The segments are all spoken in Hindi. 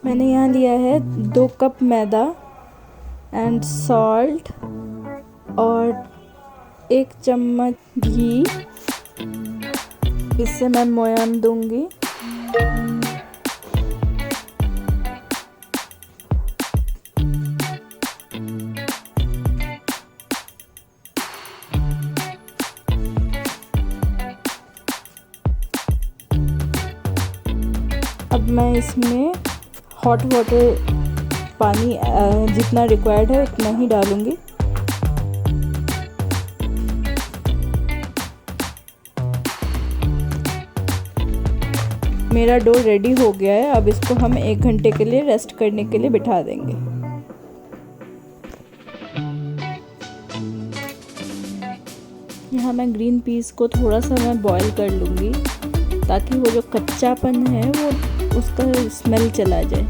मैंने यहाँ लिया है 2 कप मैदा एंड सॉल्ट और 1 चम्मच घी। इससे मैं मोयन दूंगी। अब मैं इसमें हॉट वाटर पानी जितना रिक्वायर्ड है उतना ही डालूंगी। मेरा डो रेडी हो गया है। अब इसको हम 1 घंटे के लिए रेस्ट करने के लिए बिठा देंगे। यहाँ मैं ग्रीन पीस को थोड़ा सा मैं बॉईल कर लूँगी ताकि वो जो कच्चापन है वो उसका स्मेल चला जाए।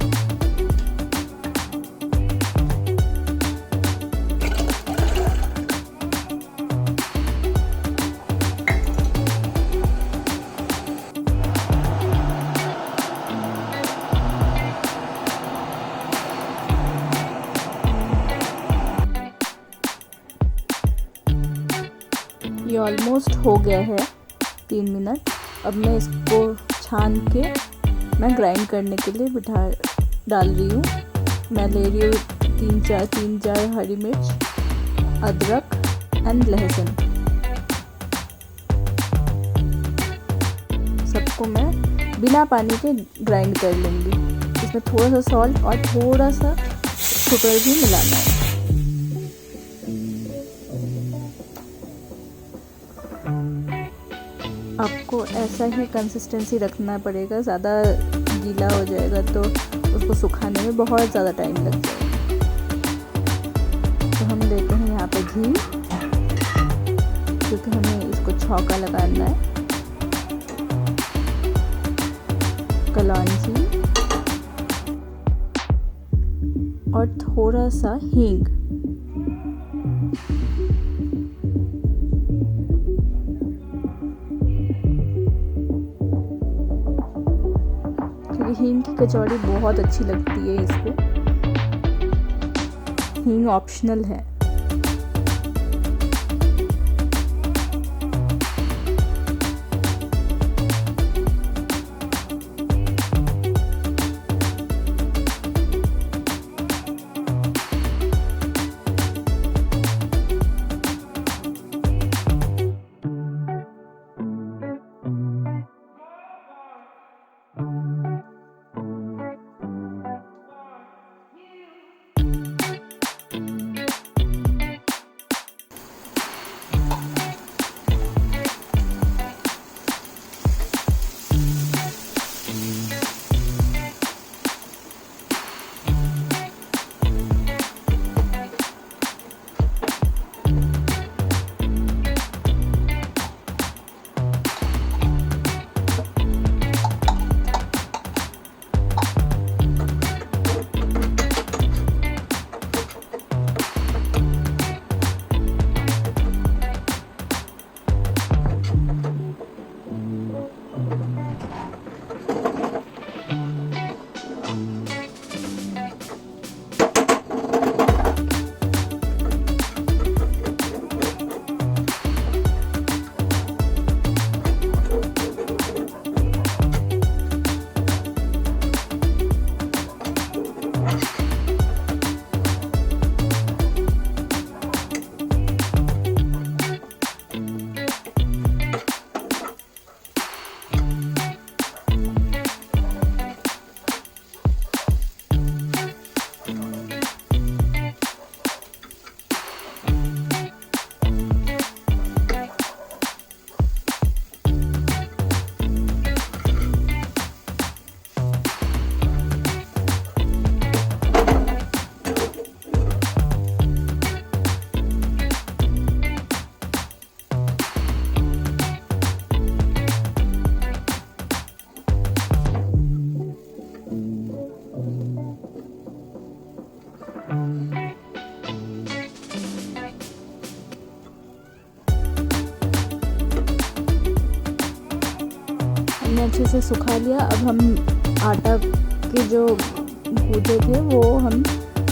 ये ऑलमोस्ट हो गया है 3 मिनट। अब मैं इसको छान के मैं ग्राइंड करने के लिए डाल रही हूँ। मैं ले रही हूँ 3-4 हरी मिर्च, अदरक एंड लहसुन। सबको मैं बिना पानी के ग्राइंड कर लूँगी। इसमें थोड़ा सा सॉल्ट और थोड़ा सा शुगर भी मिलाना है। आपको ऐसा ही कंसिस्टेंसी रखना पड़ेगा, ज़्यादा गीला हो जाएगा तो उसको सुखाने में बहुत ज़्यादा टाइम लग जाएगा। तो हम लेते हैं यहाँ पे घी, क्योंकि हमें इसको छौंका लगाना है। कलौंजी और थोड़ा सा हींग। हींग की कचौड़ी बहुत अच्छी लगती है। इसको हींग ऑप्शनल है। हमने अच्छे से सुखा लिया। अब हम आटा के जो गूँथे थे वो हम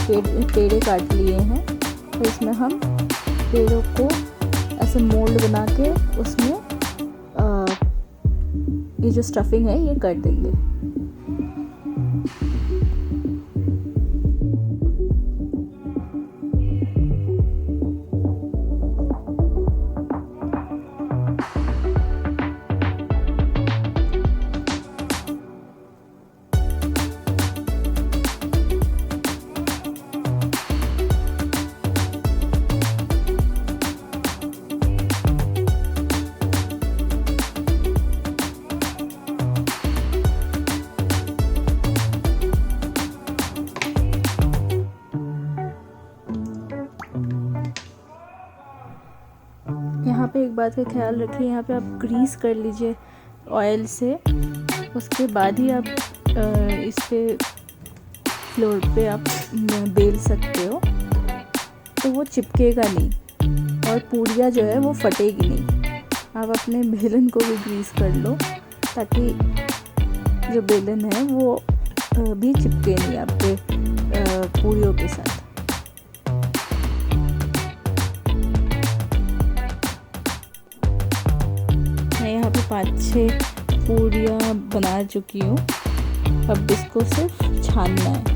पेड़े काट लिए हैं। तो इसमें हम पेड़ों को ऐसे मोल्ड बना के उसमें ये जो स्टफिंग है ये कर देंगे। यहाँ पे एक बात का ख्याल रखिए, यहाँ पे आप ग्रीस कर लीजिए ऑयल से, उसके बाद ही आप इस पे फ्लोर पे आप बेल सकते हो, तो वो चिपकेगा नहीं और पूड़ियाँ जो है वो फटेगी नहीं। आप अपने बेलन को भी ग्रीस कर लो ताकि जो बेलन है वो भी चिपके नहीं आपके पूड़ियों के साथ। मैं यहाँ पे 5-6 पूड़ियाँ बना चुकी हूँ। अब इसको सिर्फ छानना है।